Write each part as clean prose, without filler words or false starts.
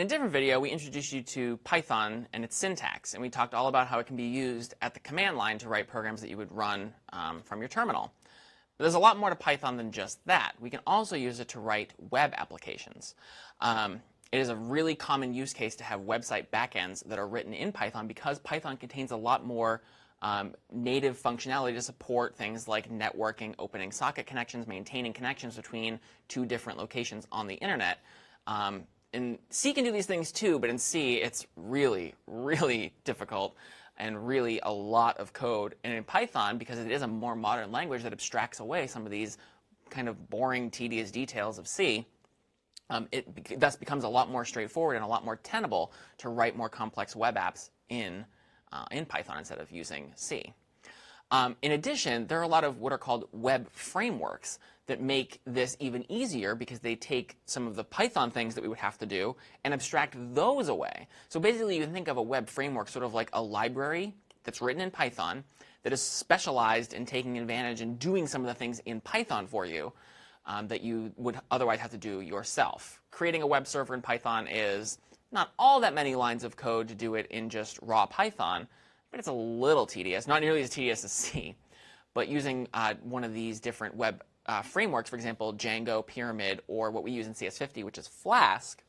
In a different video, we introduced you to Python and its syntax, and we talked all about how it can be used at the command line to write programs that you would run from your terminal. But there's a lot more to Python than just that. We can also use it to write web applications. It is a really common use case to have website backends that are written in Python because Python contains a lot more native functionality to support things like networking, opening socket connections, maintaining connections between two different locations on the internet. And C can do these things too, but in C it's really, really difficult and really a lot of code. And in Python, because it is a more modern language that abstracts away some of these kind of boring, tedious details of C, it thus becomes a lot more straightforward and a lot more tenable to write more complex web apps in Python instead of using C. In addition, there are a lot of what are called web frameworks that make this even easier because they take some of the Python things that we would have to do and abstract those away. So basically, you can think of a web framework sort of like a library that's written in Python that is specialized in taking advantage and doing some of the things in Python for you that you would otherwise have to do yourself. Creating a web server in Python is not all that many lines of code to do it in just raw Python, but it's a little tedious, not nearly as tedious as C. But using one of these different web frameworks, for example, Django, Pyramid, or what we use in CS50, which is Flask,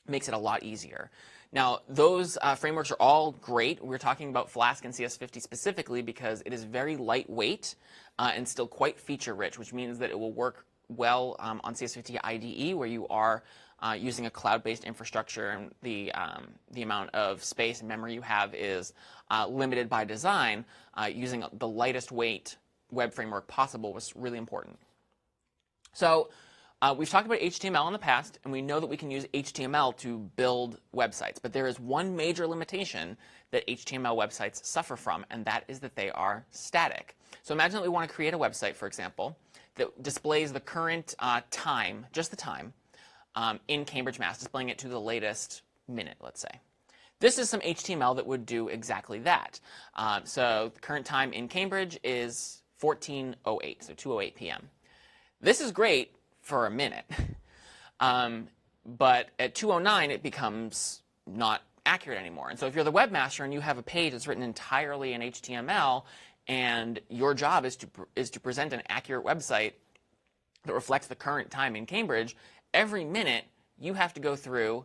makes it a lot easier. Now, those frameworks are all great. We're talking about Flask and CS50 specifically because it is very lightweight and still quite feature-rich, which means that it will work well on CS50 IDE, where you are using a cloud-based infrastructure, and the amount of space and memory you have is limited by design. Using the lightest weight web framework possible was really important. So we've talked about HTML in the past, and we know that we can use HTML to build websites. But there is one major limitation that HTML websites suffer from, and that is that they are static. So imagine that we want to create a website, for example, that displays the current time, just the time, in Cambridge, Mass, displaying it to the latest minute, let's say. This is some HTML that would do exactly that. So the current time in Cambridge is 14:08, so 2:08 p.m. This is great for a minute, but at 2:09 it becomes not accurate anymore. And so if you're the webmaster and you have a page that's written entirely in HTML, and your job is to present an accurate website that reflects the current time in Cambridge, every minute you have to go through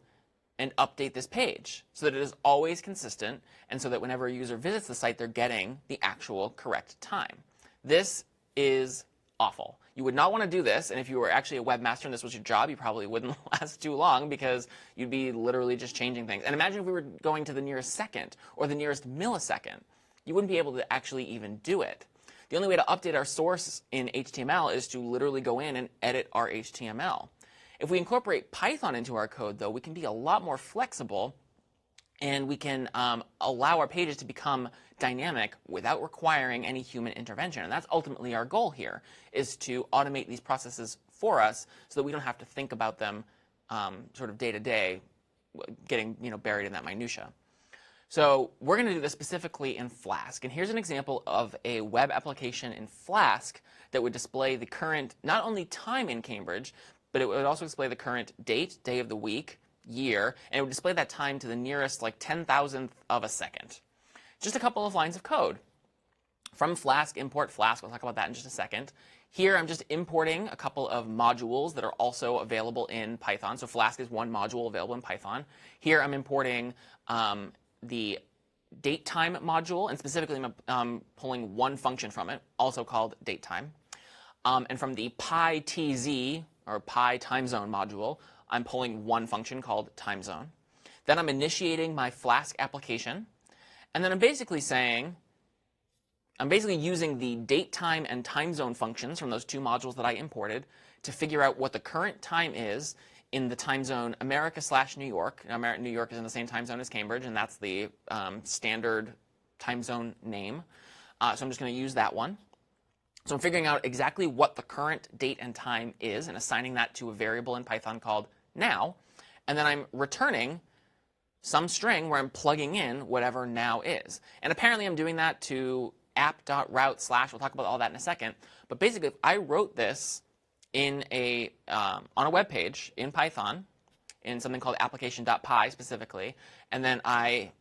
and update this page so that it is always consistent and so that whenever a user visits the site, they're getting the actual correct time. This is awful. You would not want to do this, and if you were actually a webmaster and this was your job, you probably wouldn't last too long because you'd be literally just changing things. And imagine if we were going to the nearest second or the nearest millisecond. You wouldn't be able to actually even do it. The only way to update our source in HTML is to literally go in and edit our HTML. If we incorporate Python into our code, though, we can be a lot more flexible, and we can allow our pages to become dynamic without requiring any human intervention. And that's ultimately our goal here, is to automate these processes for us so that we don't have to think about them sort of day to day, getting buried in that minutia. So we're going to do this specifically in Flask. And here's an example of a web application in Flask that would display the current, not only time in Cambridge, but it would also display the current date, day of the week, year, and it would display that time to the nearest 10,000th of a second. Just a couple of lines of code. From Flask, import Flask. We'll talk about that in just a second. Here I'm just importing a couple of modules that are also available in Python. So Flask is one module available in Python. Here I'm importing the datetime module, and specifically I'm pulling one function from it, also called datetime. And from the PyTZ, or Pi time zone module, I'm pulling one function called time zone. Then I'm initiating my Flask application. And then I'm basically using the datetime and time zone functions from those two modules that I imported to figure out what the current time is in the time zone America/New York. Now, New York is in the same time zone as Cambridge, and that's the standard time zone name. So I'm just going to use that one. So I'm figuring out exactly what the current date and time is and assigning that to a variable in Python called now. And then I'm returning some string where I'm plugging in whatever now is. And apparently I'm doing that to app.route/, we'll talk about all that in a second. But basically, if I wrote this in on a web page in Python, in something called application.py specifically, and then I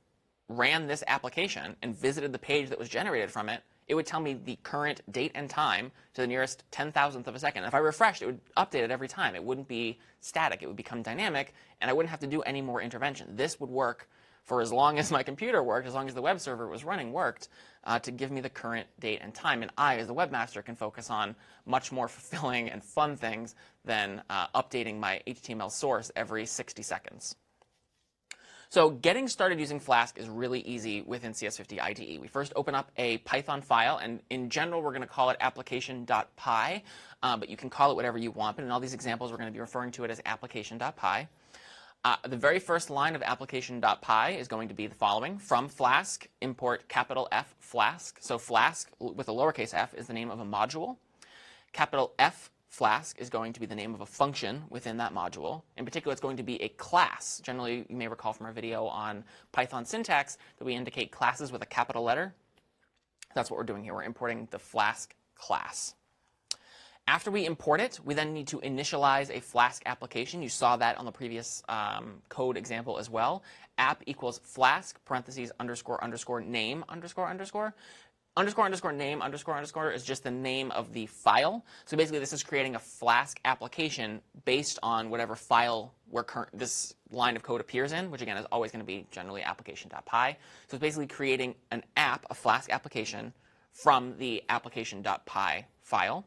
ran this application and visited the page that was generated from it, it would tell me the current date and time to the nearest 10,000th of a second. If I refreshed, it would update it every time. It wouldn't be static. It would become dynamic, and I wouldn't have to do any more intervention. This would work for as long as my computer worked, as long as the web server it was running worked, to give me the current date and time. And I, as the webmaster, can focus on much more fulfilling and fun things than updating my HTML source every 60 seconds. So getting started using Flask is really easy within CS50 IDE. We first open up a Python file, and in general, we're going to call it application.py, but you can call it whatever you want. But in all these examples, we're going to be referring to it as application.py. The very first line of application.py is going to be the following: from Flask, import capital F Flask. So Flask with a lowercase f is the name of a module. Capital F Flask is going to be the name of a function within that module. In particular, it's going to be a class. Generally, you may recall from our video on Python syntax that we indicate classes with a capital letter. That's what we're doing here. We're importing the Flask class. After we import it, we then need to initialize a Flask application. You saw that on the previous code example as well. App equals Flask, parentheses, underscore, underscore, name, underscore, underscore. Underscore, underscore, name, underscore, underscore is just the name of the file. So basically, this is creating a Flask application based on whatever file this line of code appears in, which again is always going to be generally application.py. So it's basically creating an app, a Flask application, from the application.py file.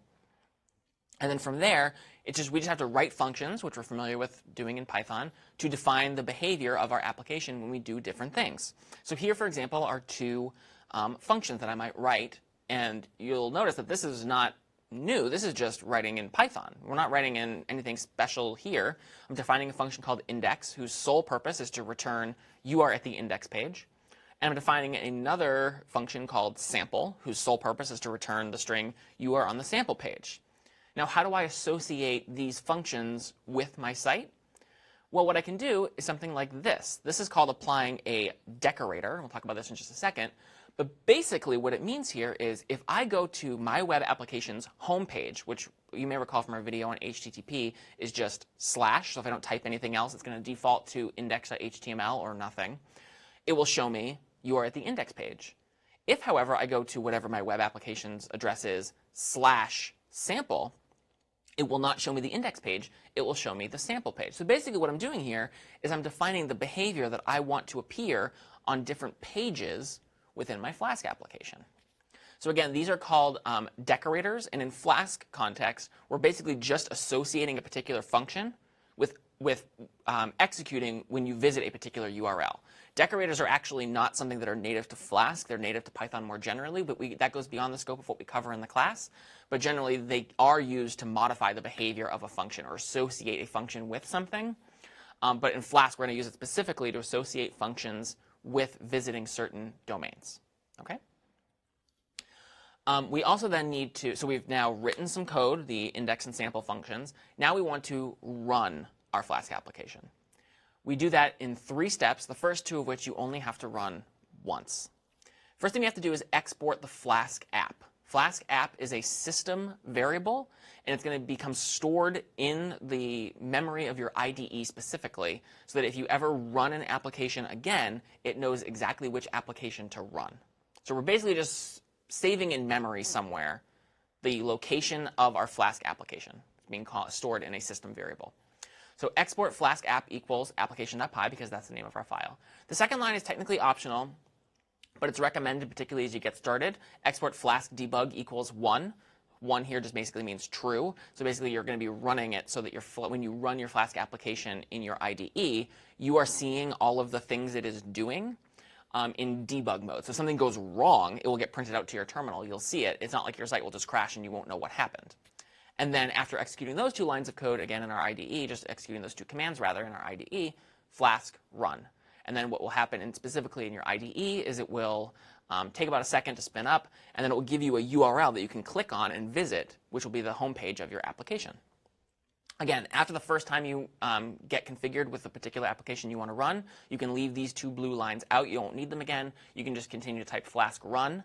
And then from there, we just have to write functions, which we're familiar with doing in Python, to define the behavior of our application when we do different things. So here, for example, are two functions that I might write. And you'll notice that this is not new. This is just writing in Python. We're not writing in anything special here. I'm defining a function called index, whose sole purpose is to return you are at the index page. And I'm defining another function called sample, whose sole purpose is to return the string you are on the sample page. Now, how do I associate these functions with my site? Well, what I can do is something like this. This is called applying a decorator. We'll talk about this in just a second. But basically, what it means here is if I go to my web application's homepage, which you may recall from our video on HTTP is just /. So if I don't type anything else, it's going to default to index.html or nothing. It will show me you are at the index page. If, however, I go to whatever my web application's address is /sample, it will not show me the index page. It will show me the sample page. So basically what I'm doing here is I'm defining the behavior that I want to appear on different pages within my Flask application. So again, these are called decorators. And in Flask context, we're basically just associating a particular function with executing when you visit a particular URL. Decorators are actually not something that are native to Flask. They're native to Python more generally, but that goes beyond the scope of what we cover in the class. But generally, they are used to modify the behavior of a function or associate a function with something. But in Flask, we're going to use it specifically to associate functions with visiting certain domains. Okay? We also then need to, so we've now written some code, the index and sample functions. Now we want to run our Flask application. We do that in 3 steps, the first 2 of which you only have to run once. First thing you have to do is export the Flask app. Flask app is a system variable, and it's going to become stored in the memory of your IDE specifically, so that if you ever run an application again, it knows exactly which application to run. So we're basically just saving in memory somewhere the location of our Flask application. It's being stored in a system variable. So export Flask app equals application.py, because that's the name of our file. The second line is technically optional, but it's recommended, particularly as you get started. Export Flask debug equals 1. 1 here just basically means true. So basically, you're going to be running it so that when you run your Flask application in your IDE, you are seeing all of the things it is doing in debug mode. So if something goes wrong, it will get printed out to your terminal. You'll see it. It's not like your site will just crash and you won't know what happened. And then after executing those 2 lines of code, again in our IDE, just executing those 2 commands rather in our IDE, Flask run. And then what will happen, and specifically in your IDE, is it will take about a second to spin up, and then it will give you a URL that you can click on and visit, which will be the home page of your application. Again, after the first time you get configured with the particular application you want to run, you can leave these 2 blue lines out. You won't need them again. You can just continue to type Flask run,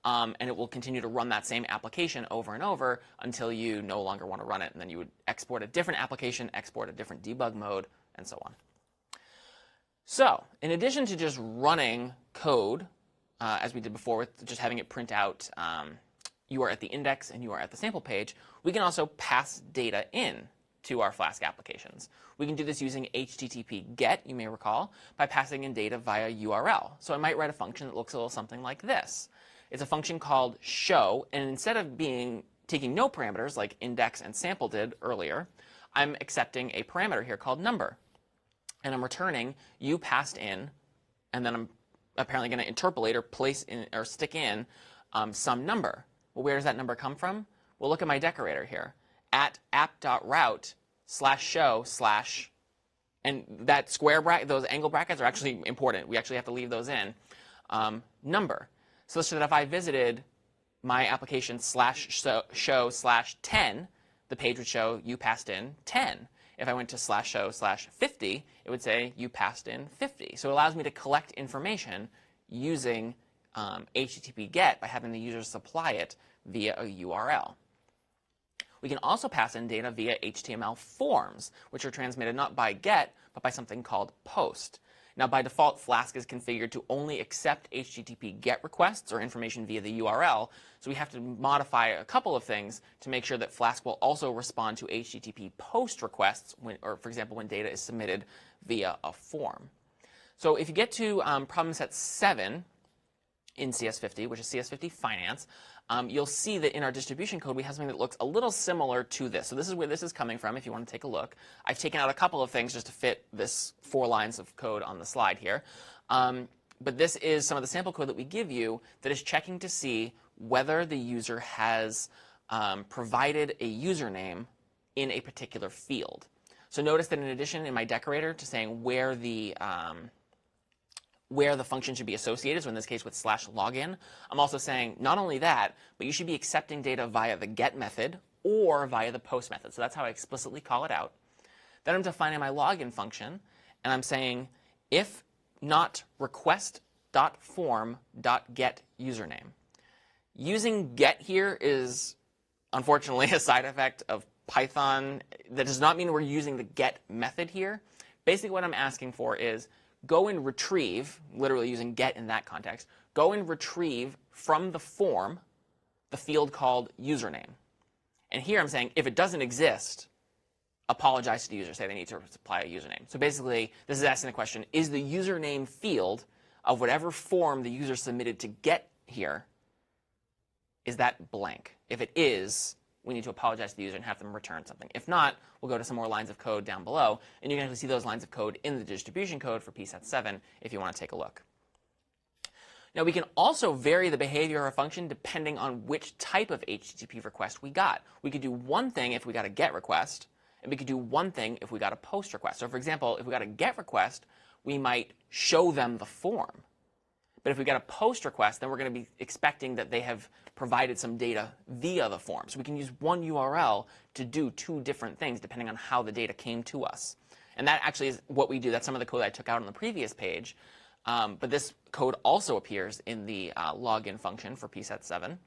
and it will continue to run that same application over and over until you no longer want to run it. And then you would export a different application, export a different debug mode, and so on. So in addition to just running code, as we did before with just having it print out you are at the index and you are at the sample page, we can also pass data in to our Flask applications. We can do this using HTTP GET, you may recall, by passing in data via URL. So I might write a function that looks a little something like this. It's a function called show, and instead of taking no parameters like index and sample did earlier, I'm accepting a parameter here called number. And I'm returning you passed in, and then I'm apparently going to interpolate or place in or stick in some number. Well, where does that number come from? Well, look at my decorator here. At app.route/show/ and that square bracket, those angle brackets are actually important. We actually have to leave those in. Number. So that if I visited my application /show/10, the page would show you passed in 10. If I went to /show/50, it would say you passed in 50. So it allows me to collect information using HTTP GET by having the user supply it via a URL. We can also pass in data via HTML forms, which are transmitted not by GET, but by something called POST. Now, by default, Flask is configured to only accept HTTP GET requests or information via the URL, so we have to modify a couple of things to make sure that Flask will also respond to HTTP POST requests, or for example, when data is submitted via a form. So if you get to problem set 7 in CS50, which is CS50 Finance, you'll see that in our distribution code we have something that looks a little similar to this. So this is where this is coming from if you want to take a look. I've taken out a couple of things just to fit this 4 lines of code on the slide here. But this is some of the sample code that we give you that is checking to see whether the user has provided a username in a particular field. So notice that in addition in my decorator to saying where the function should be associated, so in this case with /login, I'm also saying not only that, but you should be accepting data via the get method or via the post method. So that's how I explicitly call it out. Then I'm defining my login function, and I'm saying if not request.form.get username. Using get here is unfortunately a side effect of Python. That does not mean we're using the get method here. Basically what I'm asking for is go and retrieve, literally using get in that context, go and retrieve from the form the field called username. And here I'm saying if it doesn't exist, apologize to the user, say they need to supply a username. So basically, this is asking the question, is the username field of whatever form the user submitted to get here, is that blank? If it is, we need to apologize to the user and have them return something. If not, we'll go to some more lines of code down below, and you can actually see those lines of code in the distribution code for PSET 7 if you want to take a look. Now, we can also vary the behavior of a function depending on which type of HTTP request we got. We could do one thing if we got a GET request, and we could do one thing if we got a POST request. So for example, if we got a GET request, we might show them the form. But if we get a POST request, then we're going to be expecting that they have provided some data via the form. So we can use one URL to do 2 different things depending on how the data came to us. And that actually is what we do. That's some of the code I took out on the previous page. But this code also appears in the login function for PSET 7.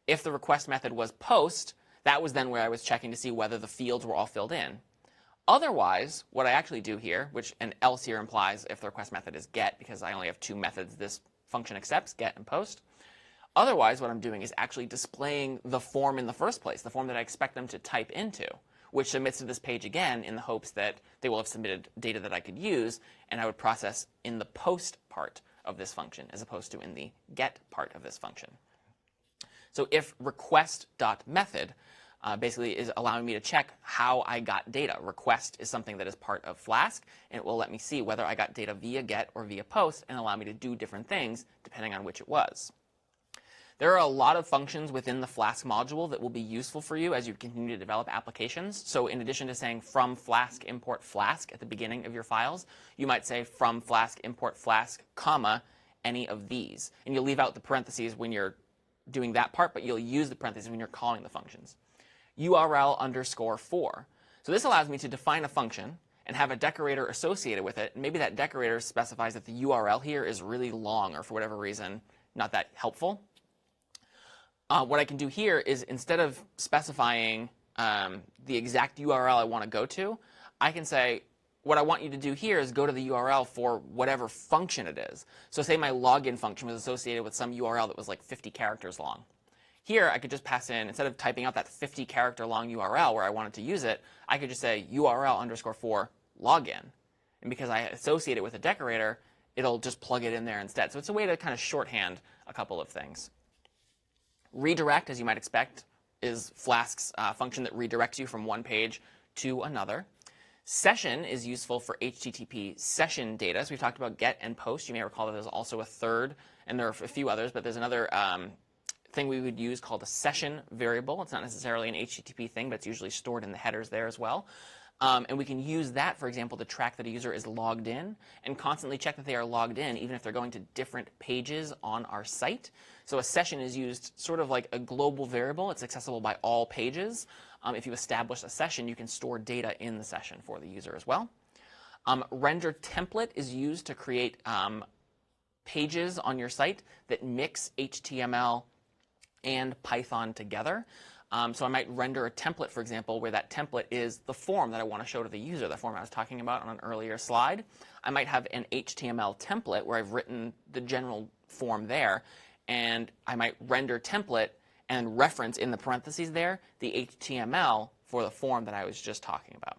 If the request method was POST, that was then where I was checking to see whether the fields were all filled in. Otherwise, what I actually do here, which an else here implies if the request method is get, because I only have 2 methods this function accepts, get and post. Otherwise, what I'm doing is actually displaying the form in the first place, the form that I expect them to type into, which submits to this page again in the hopes that they will have submitted data that I could use, and I would process in the post part of this function as opposed to in the get part of this function. So if request.method basically is allowing me to check how I got data. Request is something that is part of Flask, and it will let me see whether I got data via get or via post and allow me to do different things depending on which it was. There are a lot of functions within the Flask module that will be useful for you as you continue to develop applications. So in addition to saying from Flask import Flask at the beginning of your files, you might say from Flask import Flask, comma, any of these. And you'll leave out the parentheses when you're doing that part, but you'll use the parentheses when you're calling the functions. URL_for. So this allows me to define a function and have a decorator associated with it. And maybe that decorator specifies that the URL here is really long or for whatever reason not that helpful. What I can do here is instead of specifying the exact URL I want to go to, I can say what I want you to do here is go to the URL for whatever function it is. So say my login function was associated with some URL that was like 50 characters long. Here, I could just pass in, instead of typing out that 50-character long URL where I wanted to use it, I could just say URL_for login. And because I associate it with a decorator, it'll just plug it in there instead. So it's a way to kind of shorthand a couple of things. Redirect, as you might expect, is Flask's function that redirects you from one page to another. Session is useful for HTTP session data. So we've talked about get and post. You may recall that there's also a third, and there are a few others, but there's another thing we would use called a session variable. It's not necessarily an HTTP thing, but it's usually stored in the headers there as well. And we can use that, for example, to track that a user is logged in and constantly check that they are logged in, even if they're going to different pages on our site. So a session is used sort of like a global variable. It's accessible by all pages. If you establish a session, you can store data in the session for the user as well. Render template is used to create pages on your site that mix HTML and Python together. So I might render a template, for example, where that template is the form that I want to show to the user, the form I was talking about on an earlier slide. I might have an HTML template where I've written the general form there, and I might render template and reference in the parentheses there the HTML for the form that I was just talking about.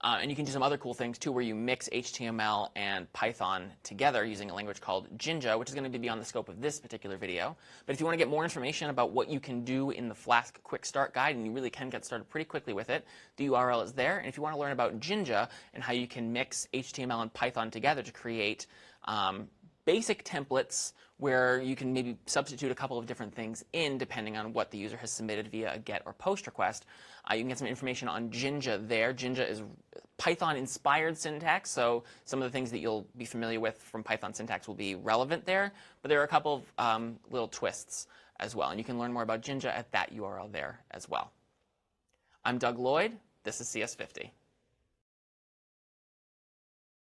And you can do some other cool things too, where you mix HTML and Python together using a language called Jinja, which is going to be beyond the scope of this particular video. But if you want to get more information about what you can do in the Flask Quick Start Guide, and you really can get started pretty quickly with it, the URL is there. And if you want to learn about Jinja and how you can mix HTML and Python together to create basic templates where you can maybe substitute a couple of different things in depending on what the user has submitted via a GET or POST request. You can get some information on Jinja there. Jinja is Python-inspired syntax, so some of the things that you'll be familiar with from Python syntax will be relevant there, but there are a couple of little twists as well, and you can learn more about Jinja at that URL there as well. I'm Doug Lloyd. This is CS50.